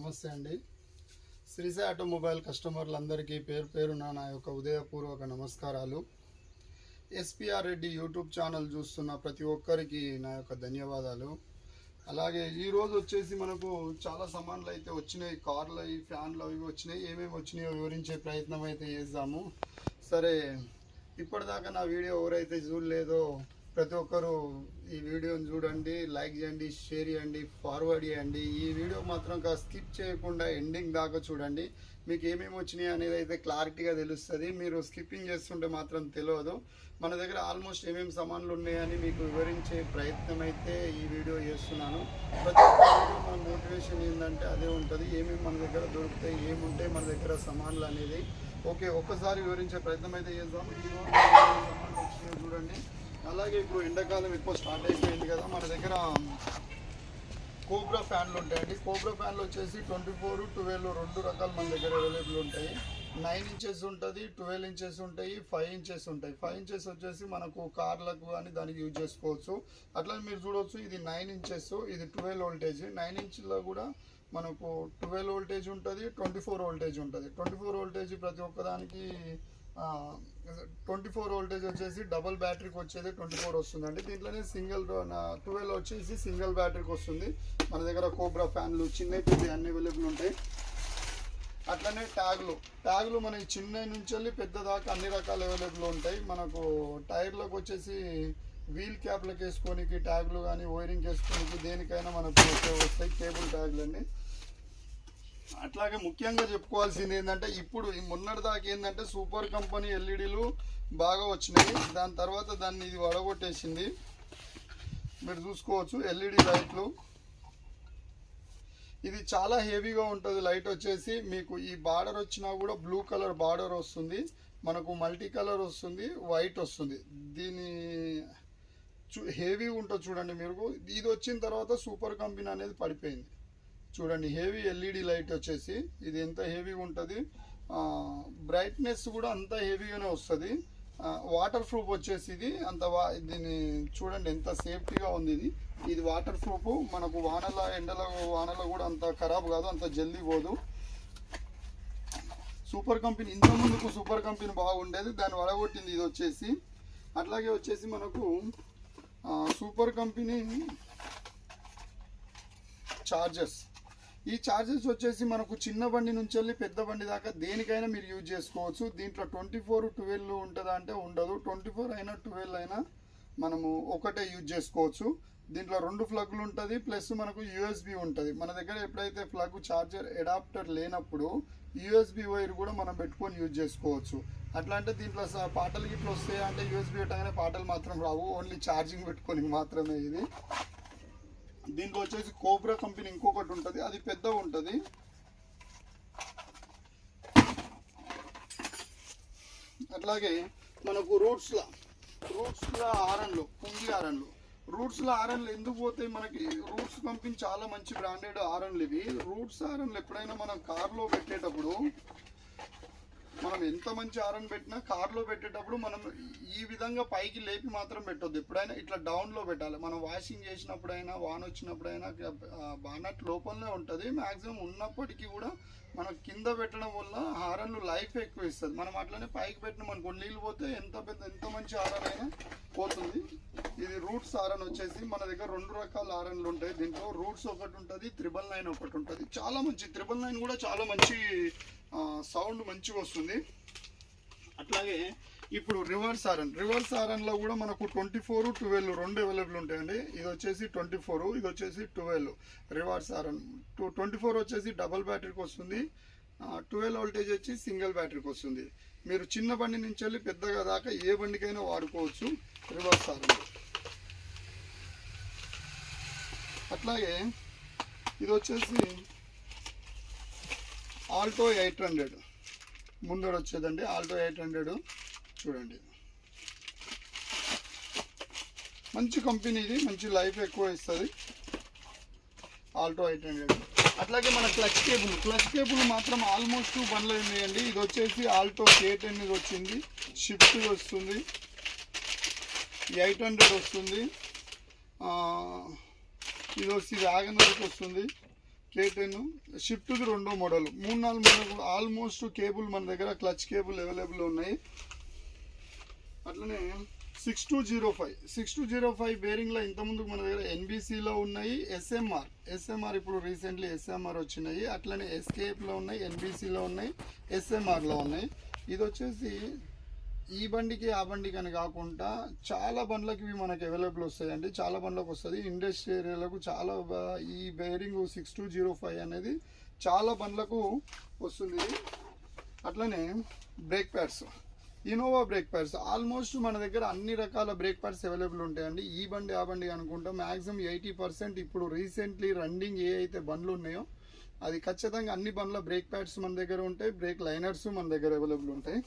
నమస్తే అండి. శ్రీసాయి ఆటోమొబైల్ కస్టమర్లందరికీ పేరు పేరున నా యొక్క ఉదయపూర్వక నమస్కారాలు. ఎస్పీఆర్ రెడ్డి యూట్యూబ్ ఛానల్ చూస్తున్న ప్రతి ఒక్కరికి నా యొక్క ధన్యవాదాలు. అలాగే ఈరోజు వచ్చేసి మనకు చాలా సామాన్లు అయితే వచ్చినాయి, కార్లు అవి ఫ్యాన్లు అవి వచ్చినాయి. ఏమేమి వచ్చినాయో వివరించే ప్రయత్నం అయితే చేద్దాము. సరే, ఇప్పటిదాకా నా వీడియో ఎవరైతే చూడలేదో ప్రతి ఒక్కరు ఈ వీడియోని చూడండి, లైక్ చేయండి, షేర్ చేయండి, ఫార్వర్డ్ చేయండి. ఈ వీడియో మాత్రం స్కిప్ చేయకుండా ఎండింగ్ దాకా చూడండి. మీకు ఏమేమి వచ్చినాయి అనేది అయితే క్లారిటీగా తెలుస్తుంది. మీరు స్కిప్పింగ్ చేస్తుంటే మాత్రం తెలియదు. మన దగ్గర ఆల్మోస్ట్ ఏమేమి సామాన్లు ఉన్నాయని మీకు వివరించే ప్రయత్నం అయితే ఈ వీడియో చేస్తున్నాను. ప్రతి ఒక్క వీడియో మన మోటివేషన్ ఏంటంటే అదే ఉంటుంది. ఏమేమి మన దగ్గర దొరుకుతాయి, ఏముంటాయి మన దగ్గర సామాన్లు అనేది. ఓకే, ఒక్కసారి వివరించే ప్రయత్నం అయితే చేద్దాము. ఈరోజు సామాన్లు వచ్చినాయి చూడండి. అలాగే ఇప్పుడు ఎండాకాలం ఎక్కువ స్టార్ట్ అయిపోయింది కదా, మన దగ్గర కోబ్రా ఫ్యాన్లు ఉంటాయండి. కోబ్రా ఫ్యాన్లు వచ్చేసి 24, 12 రెండు రకాలు మన దగ్గర అవైలబుల్ ఉంటాయి. 9 ఇంచెస్ ఉంటుంది, 12 ఇంచెస్ ఉంటాయి, 5 ఇంచెస్ ఉంటాయి. 5 ఇంచెస్ వచ్చేసి మనకు కార్లకు కానీ దానికి యూజ్ చేసుకోవచ్చు. అట్లా మీరు చూడవచ్చు, ఇది 9 ఇంచెస్, ఇది 12 వోల్టేజ్. 9 ఇంచ్లో కూడా మనకు 12 వోల్టేజ్ ఉంటుంది, 24 వోల్టేజ్ ఉంటుంది. 24 వోల్టేజ్ ప్రతి ఒక్కదానికి 24 వోల్టేజ్ వచ్చేసి డబుల్ బ్యాటరీకి వచ్చేది 24 వస్తుందండి. దీంట్లోనే సింగిల్ 12 వచ్చేసి సింగిల్ బ్యాటరీకి వస్తుంది. మన దగ్గర కోబ్రా ఫ్యాన్లు చిన్న పెద్ద అన్ని అవైలబుల్ ఉంటాయి. అట్లనే ట్యాగ్లు మన చిన్న నుంచి వెళ్ళి పెద్ద దాకా అన్ని రకాలు అవైలబుల్ ఉంటాయి. మనకు టైర్లకు వచ్చేసి వీల్ క్యాప్లకు వేసుకోనికి ట్యాగ్లు కానీ వైరింగ్ వేసుకోనికి దేనికైనా మనకు వస్తాయి కేబుల్ ట్యాగ్లు అండి. అట్లాగే ముఖ్యంగా చెప్పుకోవాల్సింది ఏంటంటే, ఇప్పుడు మొన్నటి దాకా ఏంటంటే సూపర్ కంపెనీ ఎల్ఈడీలు బాగా వచ్చినాయి. దాని తర్వాత దాన్ని ఇది వడగొట్టేసింది. మీరు చూసుకోవచ్చు ఎల్ఈడి లైట్లు. ఇది చాలా హెవీగా ఉంటుంది. లైట్ వచ్చేసి మీకు ఈ బార్డర్ వచ్చినా కూడా బ్లూ కలర్ బార్డర్ వస్తుంది, మనకు మల్టీ కలర్ వస్తుంది, వైట్ వస్తుంది. దీని హెవీ ఉంటుంది చూడండి. మీరు ఇది వచ్చిన తర్వాత సూపర్ కంపెనీ అనేది పడిపోయింది చూడండి. హెవీ ఎల్ఈడి లైట్ వచ్చేసి ఇది ఎంత హెవీగా ఉంటుంది, బ్రైట్నెస్ కూడా అంత హెవీగానే వస్తుంది. వాటర్ ప్రూఫ్ వచ్చేసి ఇది అంత దీన్ని చూడండి ఎంత సేఫ్టీగా ఉంది. ఇది వాటర్ ప్రూఫ్, మనకు వానల కూడా అంత ఖరాబ్ కాదు, అంత జల్దీ పోదు. సూపర్ కంపెనీ ఇంత ముందుకు సూపర్ కంపెనీ బాగుండేది, దాన్ని వడగొట్టింది ఇది వచ్చేసి. అట్లాగే వచ్చేసి మనకు సూపర్ కంపెనీ చార్జర్స్. ఈ చార్జర్స్ వచ్చేసి మనకు చిన్న బండి నుంచి వెళ్ళి పెద్ద బండి దాకా దేనికైనా మీరు యూజ్ చేసుకోవచ్చు. దీంట్లో 24, 12 ఉంటుందా అంటే ఉండదు. 24 అయినా 12 అయినా మనము ఒకటే యూజ్ చేసుకోవచ్చు. దీంట్లో 2 ప్లగ్లు ఉంటుంది, ప్లస్ మనకు యూఎస్బి ఉంటుంది. మన దగ్గర ఎప్పుడైతే ప్లగ్ చార్జర్ అడాప్టర్ లేనప్పుడు యూఎస్బి వైర్ కూడా మనం పెట్టుకొని యూజ్ చేసుకోవచ్చు. అట్లా అంటే దీంట్లో పాటలు గిట్లా వస్తాయి అంటే యూఎస్బి పెట్టగానే పాటలు మాత్రం రావు, ఓన్లీ ఛార్జింగ్ పెట్టుకొని మాత్రమే ఇది. దీంట్లో వచ్చేసి కోబ్రా కంపెనీ ఇంకొకటి ఉంటుంది, అది పెద్దగా ఉంటుంది. అట్లాగే మనకు రూట్స్లో ఆరన్లు, పుంగి ఆరన్లు. రూట్స్లో ఆరన్లు ఎందుకు పోతాయి మనకి? రూట్స్ కంపెనీ చాలా మంచి బ్రాండెడ్ ఆరన్లు ఇవి. రూట్స్ ఆరన్లు ఎప్పుడైనా మనం కార్లో పెట్టేటప్పుడు, మనం ఎంత మంచి ఆరన్ పెట్టినా కార్లో పెట్టేటప్పుడు మనం ఈ విధంగా పైకి లేపి మాత్రం పెట్టొద్దు. ఎప్పుడైనా ఇట్లా డౌన్లో పెట్టాలి. మనం వాషింగ్ చేసినప్పుడైనా వాన వచ్చినప్పుడైనా బానట్ లోపలనే ఉంటుంది. మ్యాక్సిమం ఉన్నప్పటికీ కూడా మనం కింద పెట్టడం వల్ల హారన్లు లైఫ్ ఎక్కువ ఇస్తుంది. మనం అట్లనే పైకి పెట్టిన మనకు నీళ్ళు పోతే ఎంత మంచి హారన్ అయినా పోతుంది. ఇది రూట్స్ హారన్ వచ్చేసి మన దగ్గర 2 రకాల హారన్లు ఉంటాయి. దీంట్లో రూట్స్ ఒకటి ఉంటుంది, 999 ఒకటి ఉంటుంది. చాలా మంచి 999 కూడా చాలా మంచి సౌండ్ మంచిగా వస్తుంది. అట్లాగే ఇప్పుడు రివర్స్ హారన్లో కూడా మనకు 24, 12 రెండు అవైలబుల్ ఉంటాయండి. ఇది వచ్చేసి 24, ఇది వచ్చేసి 12. రివర్స్ హారన్ 24 వచ్చేసి డబుల్ బ్యాటరీకి వస్తుంది, 12 వోల్టేజ్ వచ్చి సింగిల్ బ్యాటరీకి వస్తుంది. మీరు చిన్న బండి నుంచి వెళ్ళి పెద్దగా దాకా ఏ బండికైనా వాడుకోవచ్చు రివర్స్ హారన్. అట్లాగే ఇది వచ్చేసి ఆల్టో 800 ముందర వచ్చేదండి. ఆల్టో 800 చూడండి, మంచి కంపెనీ ఇది, మంచి లైఫ్ ఎక్కువ ఇస్తుంది ఆల్టో 800. అట్లాగే మన క్లచ్ కేబుల్ మాత్రం ఆల్మోస్ట్ బండ్లో ఉన్నాయండి. ఇది వచ్చేసి ఆల్టో K10 వచ్చింది, షిఫ్ట్ వస్తుంది, 800 వస్తుంది, ఇది వచ్చి వ్యాగనర్కి వస్తుంది, K10 షిఫ్ట్ది రెండో మోడల్ 3-4 మోడల్ ఆల్మోస్ట్ కేబుల్ మన దగ్గర క్లచ్ కేబుల్ అవైలబుల్ ఉన్నాయి. అట్లనే 6205 బేరింగ్లో ఇంతకుముందు మన దగ్గర ఎన్బిసిలో ఉన్నాయి, ఎస్ఎంఆర్ ఇప్పుడు రీసెంట్లీ ఎస్ఎంఆర్ వచ్చినాయి. అట్లనే ఎస్కేఎఫ్లో ఉన్నాయి, ఎన్బిసిలో ఉన్నాయి, ఎస్ఎంఆర్లో ఉన్నాయి. ఇది వచ్చేసి ఈ బండికి ఆ బండికి అని కాకుండా చాలా బండ్లకి ఇవి మనకి అవైలబుల్ వస్తాయండి. చాలా బండ్లకు వస్తుంది. ఇండస్ట్రీ ఏరియాలకు చాలా ఈ బేరింగ్ 6205 అనేది చాలా బండ్లకు వస్తుంది. అట్లనే brake pads, Innova brake pads almost మన దగ్గర అన్ని రకాల బ్రేక్ ప్యాడ్స్ అవైలబుల్ ఉంటాయండి. ఈ బండి ఆ బండి అనుకుంటా మ్యాక్సిమం 80% ఇప్పుడు రీసెంట్లీ రన్నింగ్ ఏ అయితే బండ్లు ఉన్నాయో అది ఖచ్చితంగా అన్ని బండ్ల బ్రేక్ ప్యాడ్స్ మన దగ్గర ఉంటాయి. బ్రేక్ లైనర్స్ మన దగ్గర అవైలబుల్ ఉంటాయి.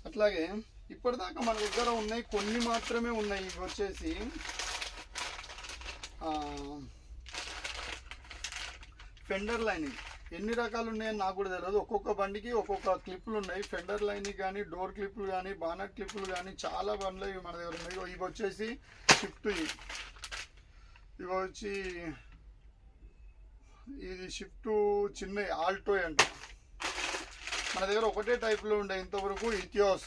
అట్లాగే ఇప్పటిదాకా మన దగ్గర ఉన్నాయి కొన్ని మాత్రమే ఉన్నాయి. ఇవి వచ్చేసి ఫెండర్ లైనింగ్ ఎన్ని రకాలు ఉన్నాయని నాకు కూడా తెలియదు. ఒక్కొక్క బండికి ఒక్కొక్క క్లిప్లు ఉన్నాయి. ఫెండర్ లైనింగ్ కానీ, డోర్ క్లిప్లు కానీ, బానట్ క్లిప్లు కానీ చాలా బండ్లు ఇవి మన దగ్గర ఉన్నాయి. ఇవి వచ్చేసి షిఫ్ట్, ఇవి వచ్చి ఇది షిఫ్ట్ చిన్న ఆల్టో అంట. మన దగ్గర ఒకటే టైప్లో ఉండే ఇంతవరకు ఇథియోస్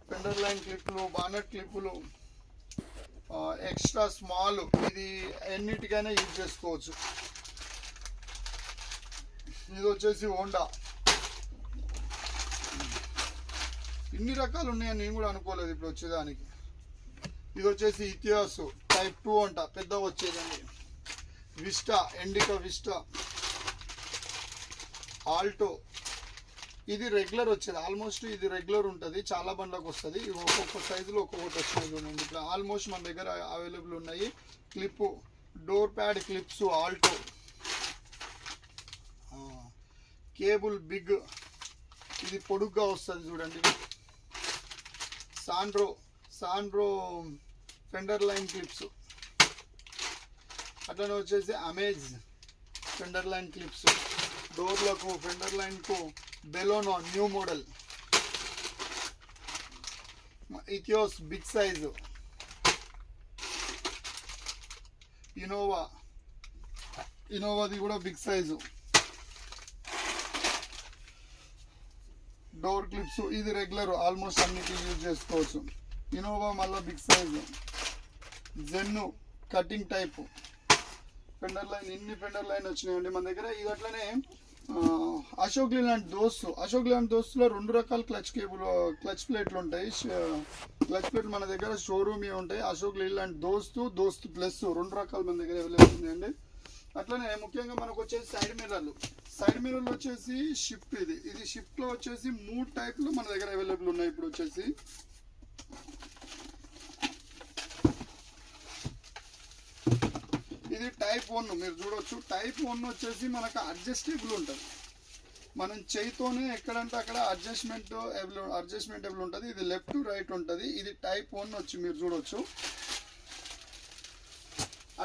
ఫెండర్ లైన్ క్లిప్లు, బానట్ క్లిప్లు, ఎక్స్ట్రా స్మాల్, ఇది ఎన్నిటికైనా యూజ్ చేసుకోవచ్చు. ఇది వచ్చేసి హోండా. ఇన్ని రకాలు ఉన్నాయని నేను కూడా అనుకోలేదు ఇప్పుడు వచ్చేదానికి. ఇది వచ్చేసి ఇథియోస్ టైప్ 2 అంట, పెద్ద వచ్చేదండి. విస్టా, ఎండికా విస్టా, ఆల్టో, ఇది రెగ్యులర్ వచ్చేది. ఆల్మోస్ట్ ఇది రెగ్యులర్ ఉంటుంది, చాలా బండ్లకు వస్తుంది. ఇవి ఒక్కొక్క సైజులో ఒక్కొక్కటి వస్తుంది చూడండి. ఇట్లా ఆల్మోస్ట్ మన దగ్గర అవైలబుల్ ఉన్నాయి. Clip, door pad clips Alto, cable big, ఇది పొడుగ్గా వస్తుంది చూడండి. Santro fender line clips. అట్లనే వచ్చేసి అమేజ్ ఫెండర్ లైన్ క్లిప్స్, డోర్లకు ఫెండర్ లైన్కు Baleno new model, Etios big size, ఇనోవాది కూడా బిగ్ సైజు, డోర్ క్లిప్స్, ఇది రెగ్యులర్ ఆల్మోస్ట్ అన్నిటికీ యూజ్ చేసుకోవచ్చు. ఇనోవా మళ్ళీ బిగ్ సైజు, జెన్ను కటింగ్ టైపు ఫెండర్ లైన్, ఇన్ని ఫెండర్ లైన్ వచ్చినాయండి మన దగ్గర. ఇది అట్లనే అశోక్ లీలాండ్ దోస్తులో 2 రకాల క్లచ్ ప్లేట్లు ఉంటాయి. క్లచ్ ప్లేట్లు మన దగ్గర షోరూమ్ ఉంటాయి. అశోక్ లీలాండ్ దోస్తు ప్లస్ 2 రకాలు మన దగ్గర అవైలబుల్ ఉన్నాయండి. అట్లనే ముఖ్యంగా మనకు వచ్చేసి సైడ్ మిర్రర్లు వచ్చేసి షిఫ్ట్, ఇది షిఫ్ట్లో వచ్చేసి 3 టైప్లు మన దగ్గర అవైలబుల్ ఉన్నాయి. ఇప్పుడు వచ్చేసి ఇది టైప్ 1 మీరు చూడవచ్చు. టైప్ 1 వచ్చేసి మనకు అడ్జస్టబుల్ ఉంటుంది. మనం చేయితోనే ఎక్కడంటే అక్కడ అడ్జస్ట్మెంట్ అవైలబుల్ ఉంటుంది. ఇది లెఫ్ట్ రైట్ ఉంటుంది. ఇది టైప్ 1 వచ్చి మీరు చూడవచ్చు.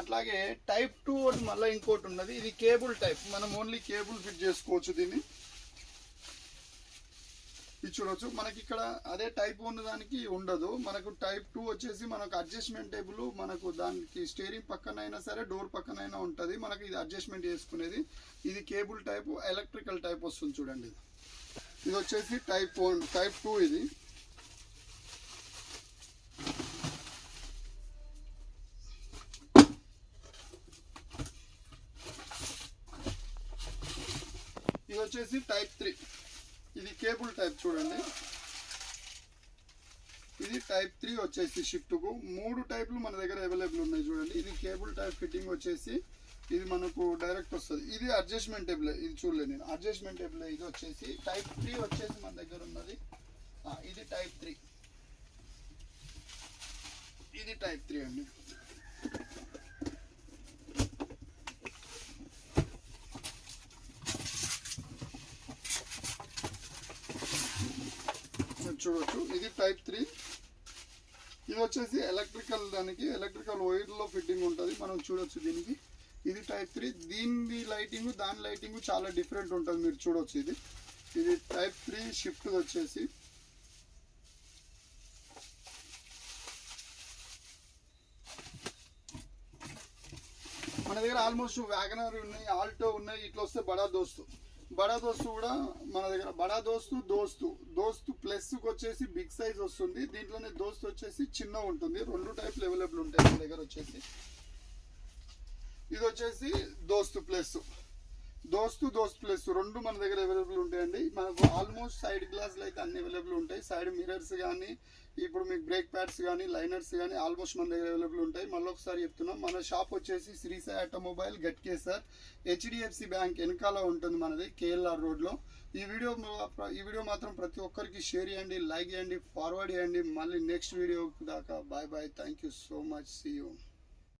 అట్లాగే టైప్ 2 ఒకటి మళ్ళీ ఇంకోటి ఉన్నది. ఇది కేబుల్ టైప్, మనం ఓన్లీ కేబుల్ ఫిట్ చేసుకోవచ్చు దీన్ని. ఇది చూడవచ్చు. మనకి ఇక్కడ అదే టైప్ 1 దానికి ఉండదు. మనకు టైప్ 2 వచ్చేసి మనకు అడ్జస్ట్మెంట్ టేబుల్, మనకు దానికి స్టీరింగ్ పక్కన అయినా సరే డోర్ పక్కన అయినా ఉంటుంది. మనకి ఇది అడ్జస్ట్మెంట్ చేసుకునేది. ఇది కేబుల్ టైపు, ఎలక్ట్రికల్ టైప్ వస్తుంది చూడండి. ఇది వచ్చేసి టైప్ 2 ఇది. ఇది వచ్చేసి టైప్ 3, ఇది కేబుల్ టైప్ చూడండి. ఇది టైప్ 3 వచ్చేసి షిఫ్ట్కు 3 టైప్లు మన దగ్గర అవైలబుల్ ఉన్నాయి చూడండి. ఇది కేబుల్ టైప్ ఫిట్టింగ్ వచ్చేసి ఇది మనకు డైరెక్ట్ వస్తుంది. ఇది అడ్జస్ట్మెంట్ టేబుల్, ఇది చూడలేదు నేను. అడ్జస్ట్మెంట్ టేబుల్ ఇది వచ్చేసి టైప్ 3 వచ్చేసి మన దగ్గర ఉన్నది. ఇది టైప్ 3, ఇది టైప్ 3 అండి. చూడవచ్చు. ఇది టైప్ 3. ఇది వచ్చేసి ఎలక్ట్రికల్, దానికి ఎలక్ట్రికల్ వైర్లో ఫిట్టింగ్ ఉంటుంది. మనం చూడొచ్చు దీనికి. ఇది టైప్ 3. దీని లైటింగ్ దాని లైటింగ్ చాలా డిఫరెంట్ ఉంటుంది, మీరు చూడొచ్చు. ఇది టైప్ 3 షిఫ్ట్ వచ్చేసి. మన దగ్గర ఆల్మోస్ట్ వ్యాగనర్ ఉన్నాయి, ఆల్టో ఉన్నాయి. ఇట్లా వస్తే బడా దోస్తు కూడా మన దగ్గర బడా దోస్తు ప్లస్కి వచ్చేసి బిగ్ సైజ్ వస్తుంది. దీంట్లోనే దోస్తు వచ్చేసి చిన్న ఉంటుంది. 2 టైప్లు అవైలబుల్ ఉంటాయి మన దగ్గర వచ్చేసి. ఇది వచ్చేసి దోస్తు ప్లస్ 2 మన దగ్గర అవైలబుల్ ఉంటాయండి. మనకు ఆల్మోస్ట్ సైడ్ గ్లాసులు అయితే అన్ని అవైలబుల్ ఉంటాయి. సైడ్ మిరర్స్ కానీ, ఇప్పుడు మీకు బ్రేక్ ప్యాడ్స్ కానీ, లైనర్స్ కానీ ఆల్మోస్ట్ మన దగ్గర అవైలబుల్ ఉంటాయి. మళ్ళీ ఒకసారి చెప్తున్నాం, మన షాప్ వచ్చేసి Shri Sai automobile Ghatkesar HDFC bank వెనకాల ఉంటుంది మనది, KLR రోడ్లో. ఈ వీడియో మాత్రం ప్రతి ఒక్కరికి షేర్ చేయండి, లైక్ చేయండి, ఫార్వర్డ్ చేయండి. మళ్ళీ నెక్స్ట్ వీడియో దాకా bye. Thank you so much. See you.